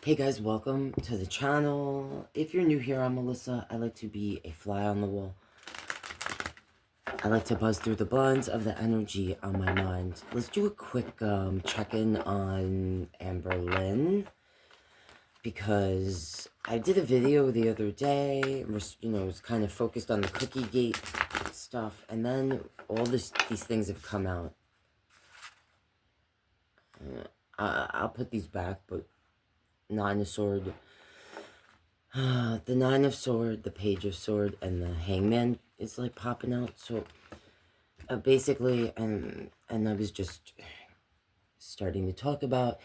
Hey guys, welcome to the channel. If you're new here, I'm Melissa. I like to be a fly on the wall. I like to buzz through the blinds of the energy on my mind. Let's do a quick check-in on Amber Lynn, because I did a video the other day, you know, it was kind of focused on the cookie gate stuff, and then all these things have come out. I'll put these back, but Nine of Sword, the Nine of Sword, the Page of Sword, and the Hangman is like popping out. So basically, and I was just starting to talk about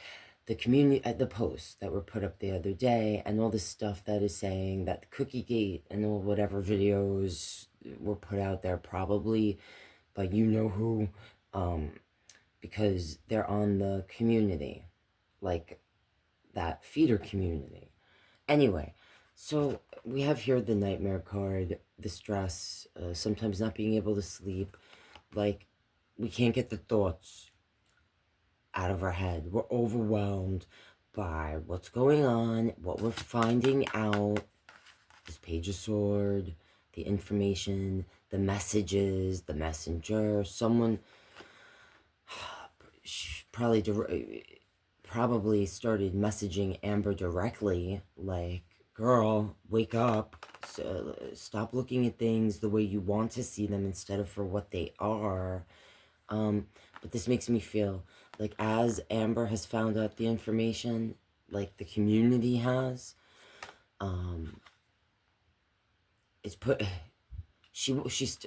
the community at the posts that were put up the other day, and all the stuff that is saying that the Cookie Gate and all whatever videos were put out there, probably by you know who, because they're on the community, like that feeder community. Anyway, so we have here the nightmare card, the stress, sometimes not being able to sleep, like we can't get the thoughts out of our head. We're overwhelmed by what's going on, what we're finding out, this Page of Sword, the information, the messages, the messenger, someone probably started messaging Amber directly, like, girl, wake up, so, stop looking at things the way you want to see them instead of for what they are. But this makes me feel like as Amber has found out the information, like the community has, it's put, she's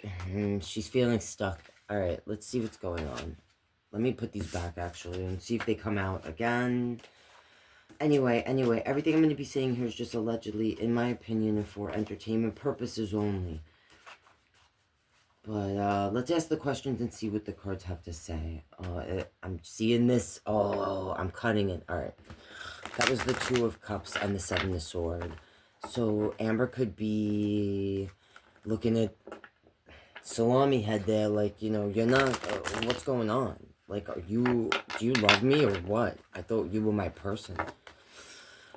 feeling stuck. All right, let's see what's going on. Let me put these back, actually, and see if they come out again. Anyway, everything I'm going to be saying here is just allegedly, in my opinion, for entertainment purposes only. But let's ask the questions and see what the cards have to say. I'm seeing this. Oh, I'm cutting it. All right. That was the Two of Cups and the Seven of Sword. So Amber could be looking at Salami Head there, like, you know, you're not, what's going on? Like, do you love me or what? I thought you were my person.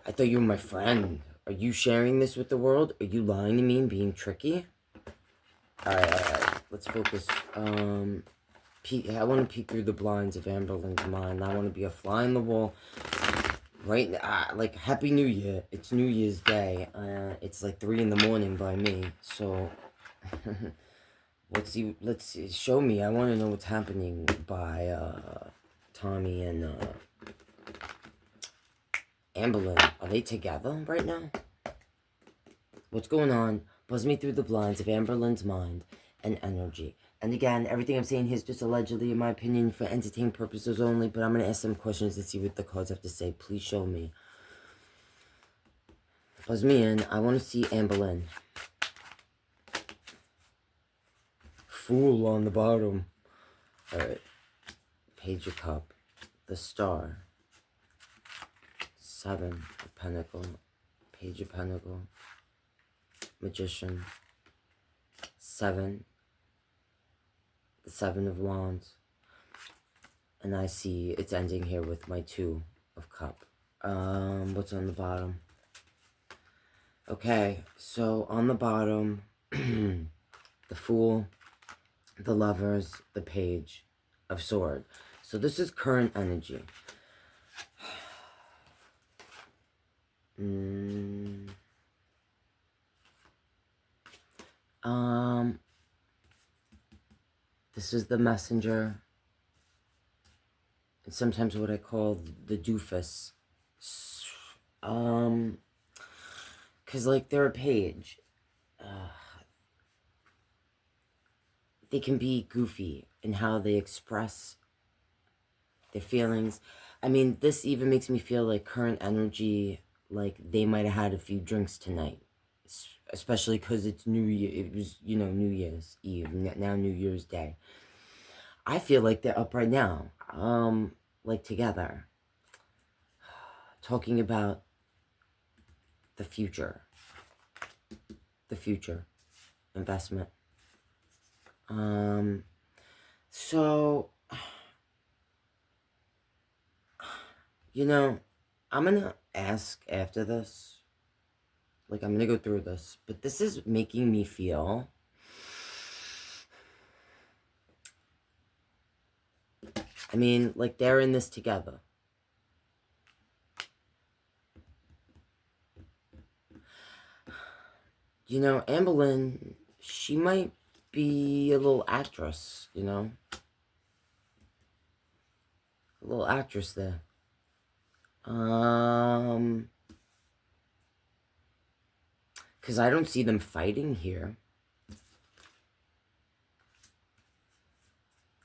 I thought you were my friend. Are you sharing this with the world? Are you lying to me and being tricky? Alright. Let's focus. I want to peek through the blinds of Amber Lynn's mind. I want to be a fly in the wall. Right now, like, Happy New Year. It's New Year's Day. It's like 3 in the morning by me. So, let's see, show me. I want to know what's happening by, Tommy and, Amber Lynn. Are they together right now? What's going on? Buzz me through the blinds of Amber Lynn's mind and energy. And again, everything I'm saying here is just allegedly, in my opinion, for entertainment purposes only, but I'm going to ask some questions to see what the cards have to say. Please show me. Buzz me in. I want to see Amber Lynn. Fool on the bottom. Alright. Page of Cup. The Star. Seven of Pentacle. Page of Pentacle. Magician. Seven. The Seven of Wands. And I see it's ending here with my Two of Cup. What's on the bottom? Okay, so on the bottom, the Fool, the Lovers, the Page of Sword. So this is current energy. This is the Messenger. And sometimes what I call the doofus. Cause like they're a page. They can be goofy in how they express their feelings. I mean, this even makes me feel like current energy, like they might have had a few drinks tonight. Especially because it's New Year. It was, you know, New Year's Eve. Now New Year's Day. I feel like they're up right now. Like together. Talking about the future. The future. Investment. So, you know, I'm gonna ask after this. Like, I'm gonna go through this. But this is making me feel... I mean, like, they're in this together. You know, Amberlynn, she might be a little actress, you know? A little actress there. Because I don't see them fighting here.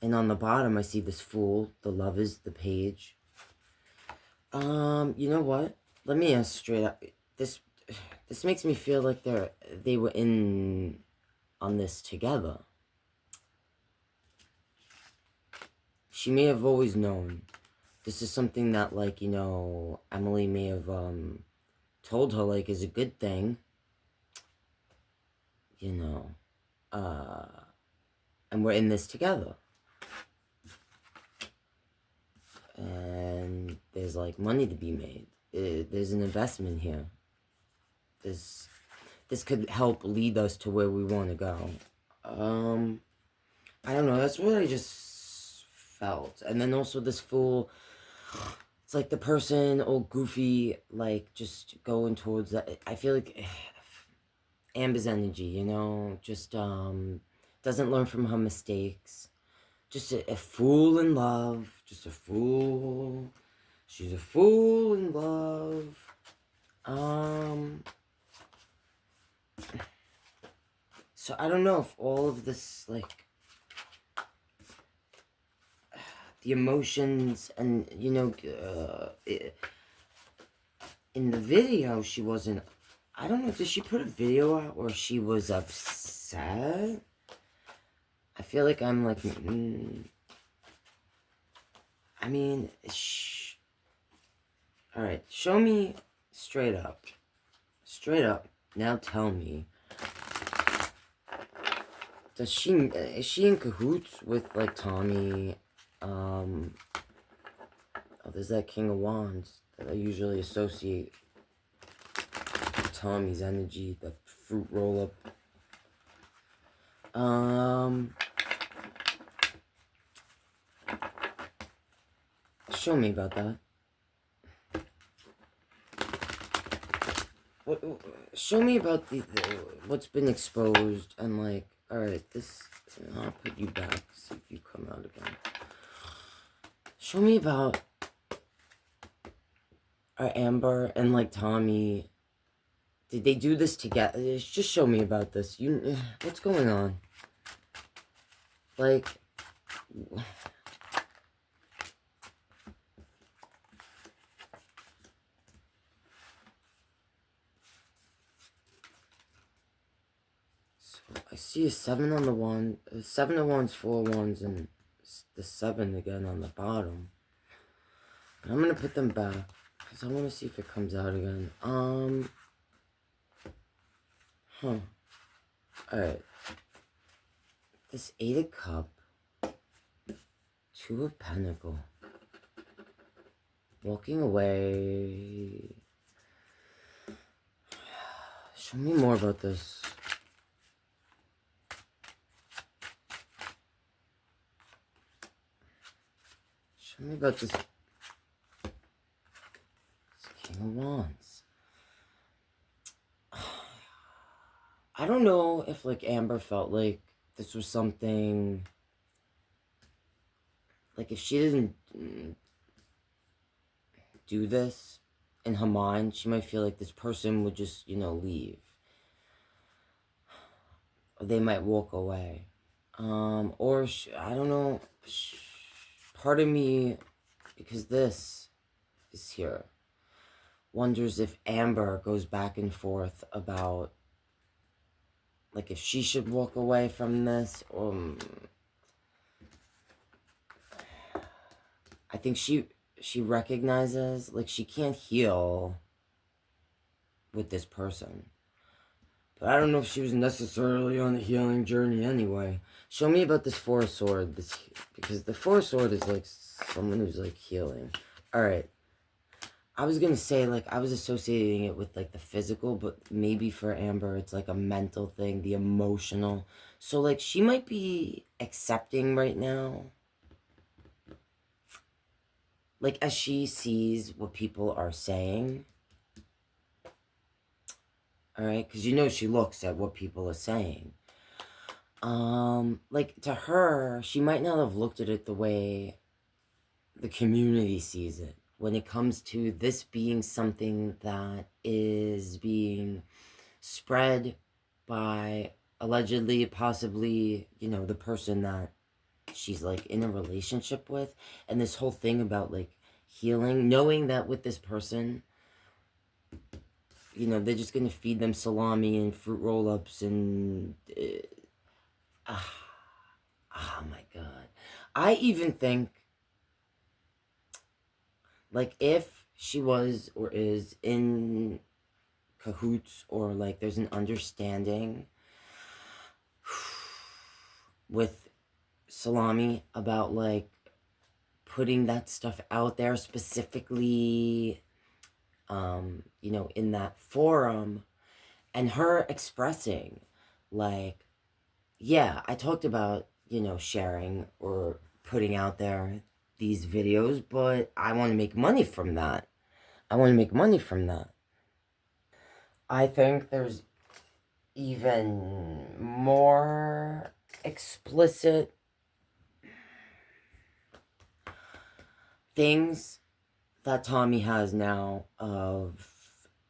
And on the bottom, I see this fool. The love is the page. You know what? Let me ask straight up. This makes me feel like they were in on this together. She may have always known. This is something that, like, you know, Emily may have told her, like, is a good thing. You know, and we're in this together. And there's, like, money to be made. There's an investment here. This could help lead us to where we want to go. I don't know, that's what I just felt. And then also this fool, it's like the person, old goofy, like, just going towards that. I feel like Amber's energy, you know, just doesn't learn from her mistakes. Just a fool in love. Just a fool. She's a fool in love. So I don't know if all of this, like, the emotions and, you know, in the video, she wasn't, I don't know, did she put a video out where she was upset? I feel like I'm like, I mean, alright, show me straight up. Straight up, now tell me. Is she in cahoots with, like, Tommy? Oh, there's that King of Wands that I usually associate with Tommy's energy, the fruit roll-up. Show me about that. Show me about what's been exposed and, like, alright, this, I'll put you back, see if you come out again. Show me about Amber and, like, Tommy. Did they do this together? Just show me about this. What's going on? Like, so I see a 7 on the wand, 7 of wands, 4 of wands, and the 7 again on the bottom. But I'm gonna put them back because I want to see if it comes out again. Alright. This 8 of Cup, 2 of Pentacle, walking away. Show me more about this. Show me about this King of Wands. I don't know if, like, Amber felt like this was something, like, if she didn't do this in her mind, she might feel like this person would just, you know, leave. Or they might walk away. Or, I don't know, part of me, because this is here, wonders if Amber goes back and forth about, like, if she should walk away from this, or I think she recognizes, like, she can't heal with this person. But I don't know if she was necessarily on the healing journey anyway. Show me about this 4 of Swords, because the 4 of Swords is, like, someone who's, like, healing. Alright. I was gonna say, like, I was associating it with, like, the physical, but maybe for Amber, it's, like, a mental thing, the emotional. So, like, she might be accepting right now, like, as she sees what people are saying, all right? Because you know she looks at what people are saying. Like, to her, she might not have looked at it the way the community sees it. When it comes to this being something that is being spread by allegedly, possibly, you know, the person that she's like in a relationship with, and this whole thing about like healing, knowing that with this person, you know, they're just gonna feed them salami and fruit roll-ups and oh my god. I even think, like, if she was or is in cahoots, or like there's an understanding with Salami about like putting that stuff out there specifically, you know, in that forum, and her expressing like, yeah, I talked about, you know, sharing or putting out there these videos, but I want to make money from that. I want to make money from that. I think there's even more explicit things that Tommy has now of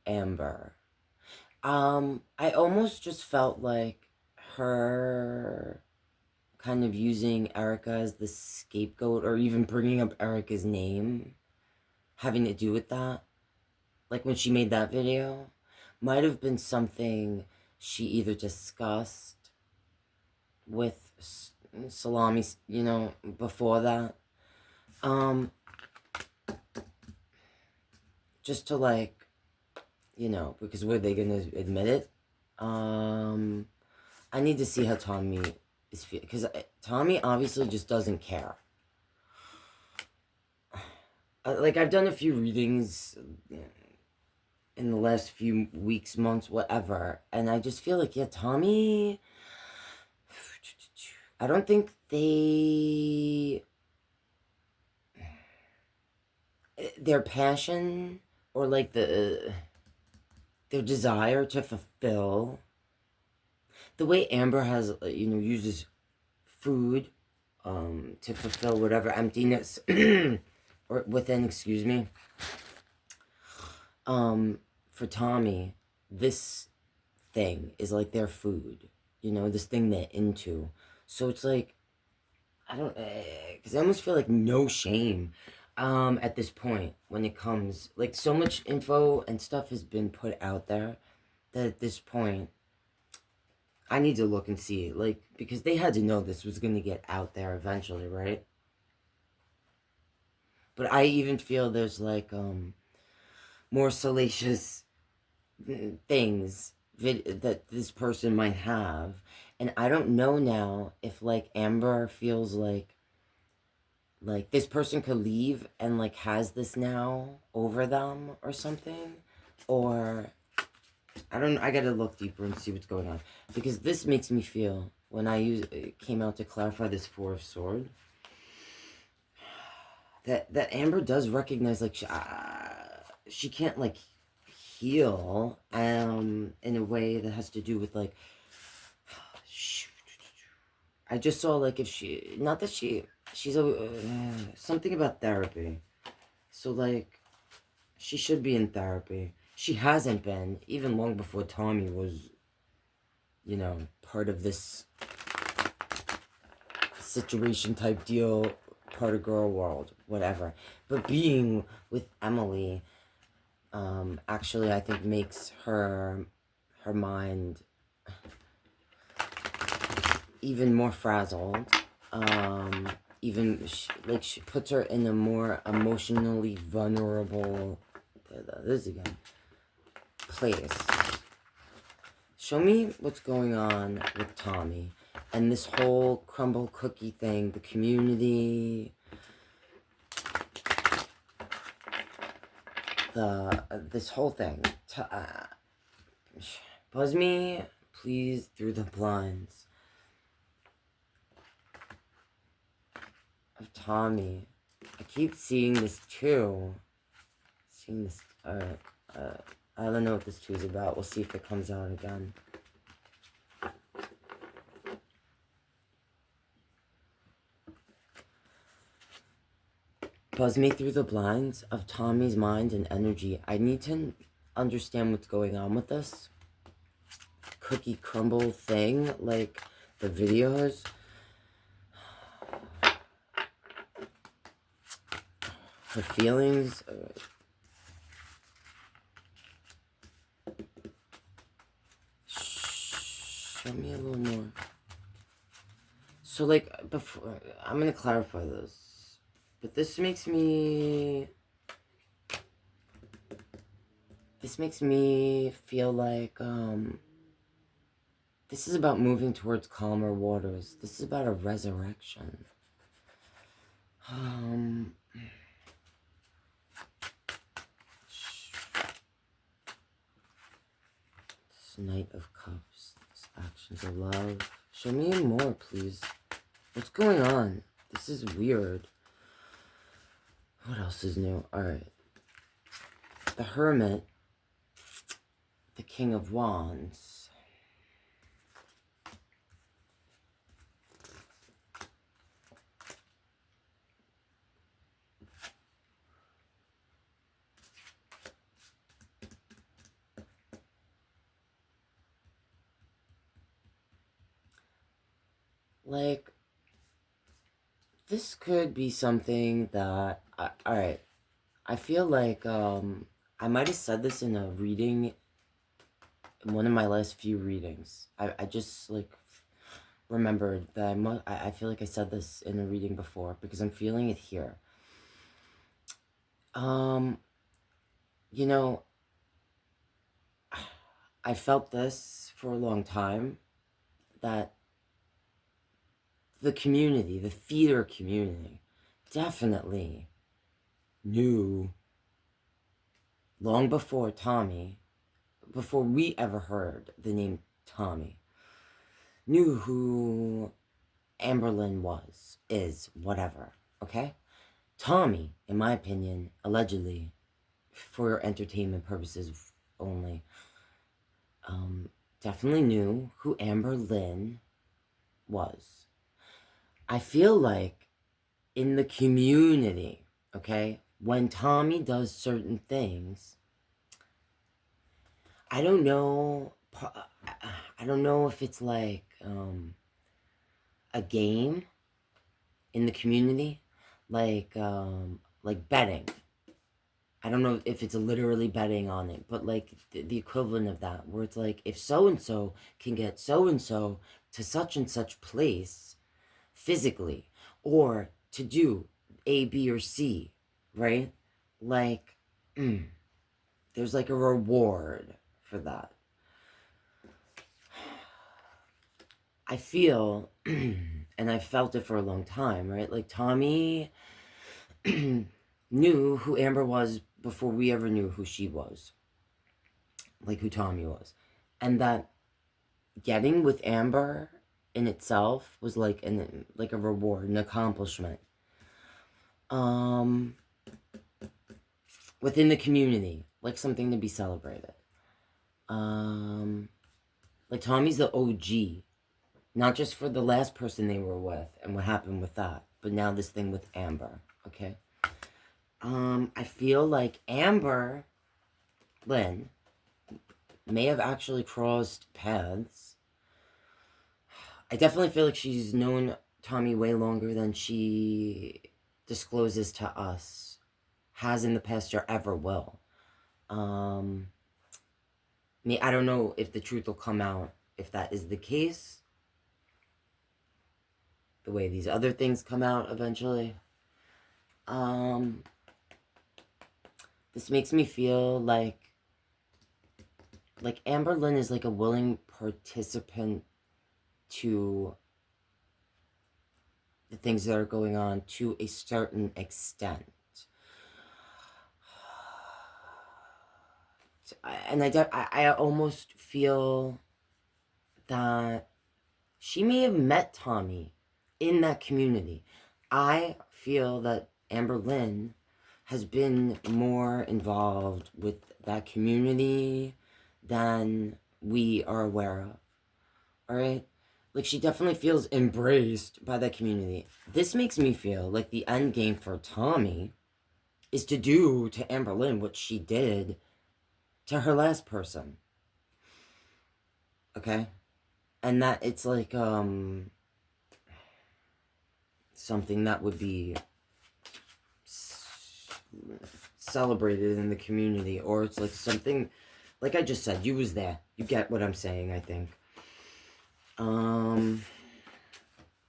Amber. I almost just felt like her kind of using Erica as the scapegoat, or even bringing up Erica's name, having to do with that. Like when she made that video, might have been something she either discussed with Salami, you know, before that. Just to like, you know, because were they gonna admit it? I need to see how Tommy is feeling, because Tommy obviously just doesn't care. Like, I've done a few readings in the last few weeks, months, whatever, and I just feel like, yeah, Tommy, I don't think their passion, or like their desire to fulfill, the way Amber has, you know, uses food to fulfill whatever emptiness or within, excuse me. For Tommy, this thing is like their food, you know, this thing they're into. So it's like, I don't, because I almost feel like no shame at this point when it comes, like, so much info and stuff has been put out there that at this point I need to look and see, like, because they had to know this was going to get out there eventually, right? But I even feel there's like more salacious things that this person might have, and I don't know now if like Amber feels like this person could leave and like has this now over them or something, or I don't know. I gotta look deeper and see what's going on, because this makes me feel, when I came out to clarify this Four of Swords, that Amber does recognize like she can't like heal in a way that has to do with like, I just saw like, if she, not that she's a something about therapy, so like she should be in therapy. She hasn't been, even long before Tommy was, you know, part of this situation type deal, part of girl world, whatever. But being with Emily, actually I think makes her mind even more frazzled. Even like she puts her in a more emotionally vulnerable, this again, place. Show me what's going on with Tommy and this whole Crumble cookie thing, the community. this whole thing. Buzz me, please, through the blinds of Tommy. I keep seeing this too. Seeing this. I don't know what this 2 is about. We'll see if it comes out again. Buzz me through the blinds of Tommy's mind and energy. I need to understand what's going on with this cookie crumble thing, like the videos. Her feelings. Show me a little more. So, like, before, I'm gonna clarify this, but this makes me feel like, this is about moving towards calmer waters. This is about a resurrection. This Knight of Cups, this actions of love. Show me more, please. What's going on? This is weird. What else is new? Alright. The Hermit. The King of Wands. Like, this could be something that, alright, I feel like, I might have said this in a reading, in one of my last few readings. I just, like, remembered that I feel like I said this in a reading before, because I'm feeling it here. You know, I felt this for a long time, that the community, the theater community, definitely knew long before Tommy, before we ever heard the name Tommy, knew who Amberlynn was, is, whatever, okay? Tommy, in my opinion, allegedly, for entertainment purposes only, definitely knew who Amberlynn was. I feel like in the community, okay, when Tommy does certain things, I don't know if it's like a game in the community, like betting. I don't know if it's literally betting on it, but like the equivalent of that, where it's like, if so-and-so can get so-and-so to such and such place physically, or to do A, B, or C, right? Like, there's like a reward for that. I feel, and I felt it for a long time, right? Like, Tommy knew who Amber was before we ever knew who she was. Like, who Tommy was. And that getting with Amber in itself was like a reward, an accomplishment. Within the community, like something to be celebrated. Like, Tommy's the OG. Not just for the last person they were with and what happened with that, but now this thing with Amber, okay? I feel like Amber Lynn may have actually crossed paths. I definitely feel like she's known Tommy way longer than she discloses to us, has in the past, or ever will. I don't know if the truth will come out if that is the case, the way these other things come out eventually. This makes me feel like Amberlynn is like a willing participant to the things that are going on to a certain extent. And I almost feel that she may have met Tommy in that community. I feel that Amber Lynn has been more involved with that community than we are aware of. All right? Like, she definitely feels embraced by that community. This makes me feel like the end game for Tommy is to do to Amber Lynn what she did to her last person. Okay? And that it's like, something that would be celebrated in the community, or it's like something, like I just said, you was there. You get what I'm saying, I think.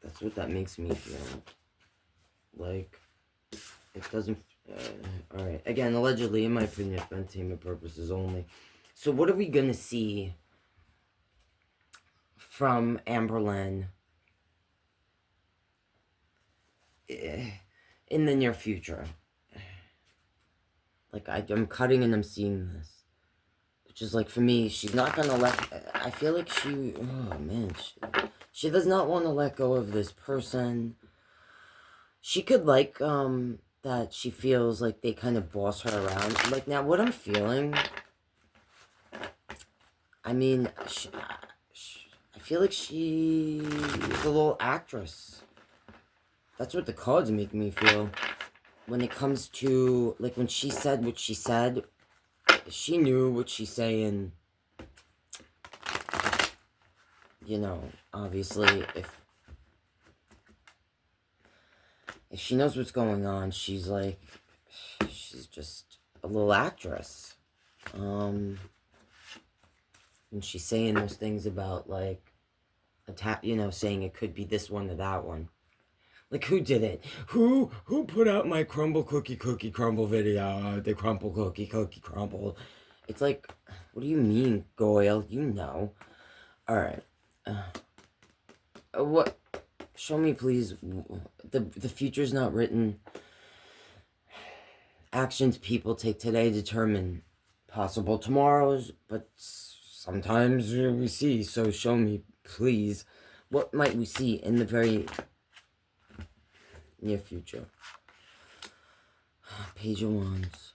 That's what that makes me feel. Like, it doesn't, alright. Again, allegedly, in my opinion, for entertainment purposes only. So what are we gonna see from Amber Lynn in the near future? Like, I'm cutting and I'm seeing this. Which is like, for me, she's not gonna I feel like she, oh man, she does not want to let go of this person. She could like, that she feels like they kind of boss her around. Like, now, what I'm feeling, I mean, I feel like she is a little actress. That's what the cards make me feel. When it comes to, like, when she said what she said, she knew what she's saying. You know, obviously, if she knows what's going on, she's like, she's just a little actress. And she's saying those things about, like, saying it could be this one or that one. Like, who did it? Who put out my crumble cookie crumble video? The crumble cookie crumble. It's like, what do you mean, Goyle? You know. Alright. What? Show me, please. The future's not written. Actions people take today determine possible tomorrows, but sometimes we see. So show me, please. What might we see in the very near future? Page of Wands.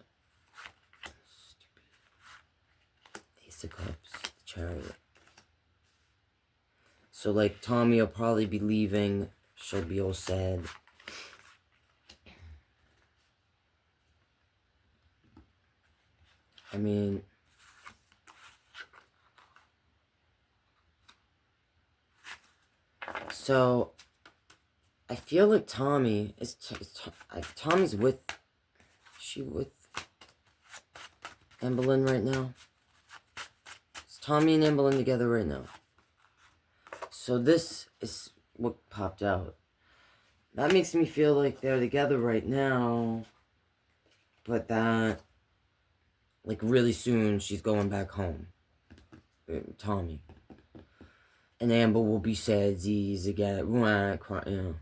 Ace of Cups. The Chariot. So, like, Tommy will probably be leaving. She'll be all sad. I mean, so I feel like Tommy is Tommy's with, is she with Amber Lynn right now? Is Tommy and Amber Lynn together right now? So this is what popped out. That makes me feel like they're together right now, but that, like, really soon she's going back home. Tommy. And Amber will be sad again, you know.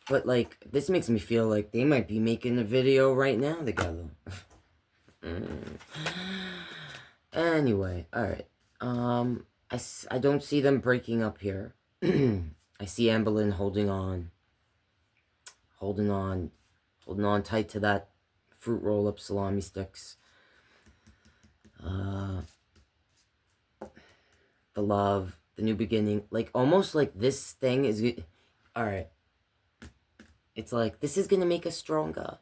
But, like, this makes me feel like they might be making a video right now together. Anyway, alright. I don't see them breaking up here. I see Amber Lynn holding on tight to that fruit roll-up salami sticks. The love, the new beginning, like, almost like this thing is good. All right, it's like, this is gonna make us stronger.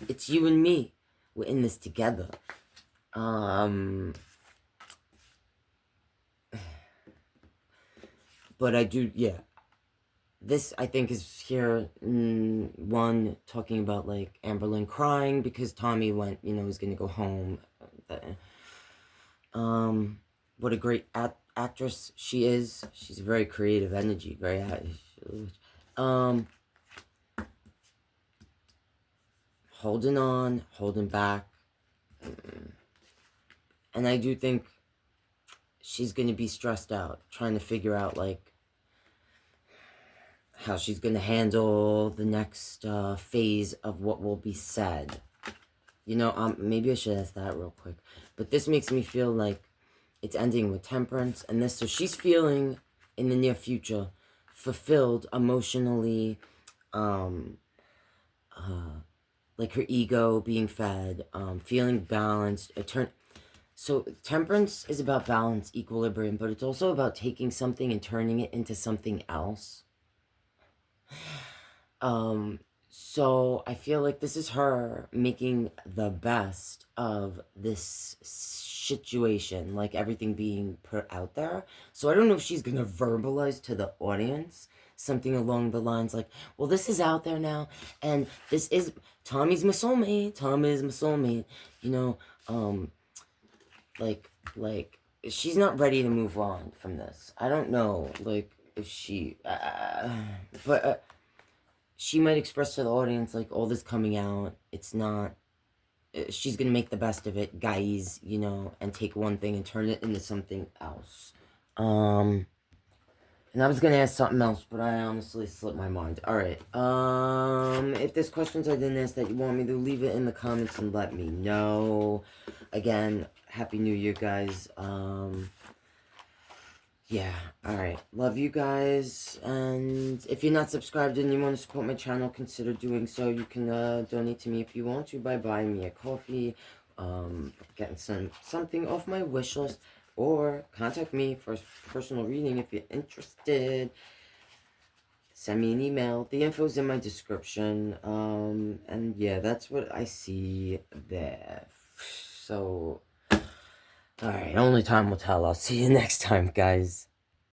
It's you and me, we're in this together. But I do, yeah, this, I think, is here, one, talking about, like, Amber Lynn crying because Tommy went, you know, he's gonna go home. What a great actress she is. She's a very creative energy, very, holding on, holding back. And I do think she's gonna be stressed out, trying to figure out, like, how she's gonna handle the next phase of what will be said. You know, maybe I should ask that real quick. But this makes me feel like it's ending with temperance and this. So she's feeling in the near future fulfilled emotionally, um, like her ego being fed, feeling balanced. So temperance is about balance, equilibrium, but it's also about taking something and turning it into something else. Um, so I feel like this is her making the best of this situation, like everything being put out there. So I don't know if she's gonna verbalize to the audience something along the lines like, well, this is out there now, and this is Tommy's my soulmate, Tommy is my soulmate, you know, like she's not ready to move on from this. I don't know, like if she, but she might express to the audience like all this coming out, it's not, she's gonna make the best of it, guys, you know, and take one thing and turn it into something else. And I was gonna ask something else, but I honestly slipped my mind. Alright, if there's questions I didn't ask that you want me to, leave it in the comments and let me know. Again, Happy New Year, guys. Yeah, alright. Love you guys. And if you're not subscribed and you want to support my channel, consider doing so. You can donate to me if you want to by buying me a coffee, getting something off my wish list, or contact me for a personal reading if you're interested. Send me an email. The info's in my description. And yeah, that's what I see there. So, alright, only time will tell. I'll see you next time, guys.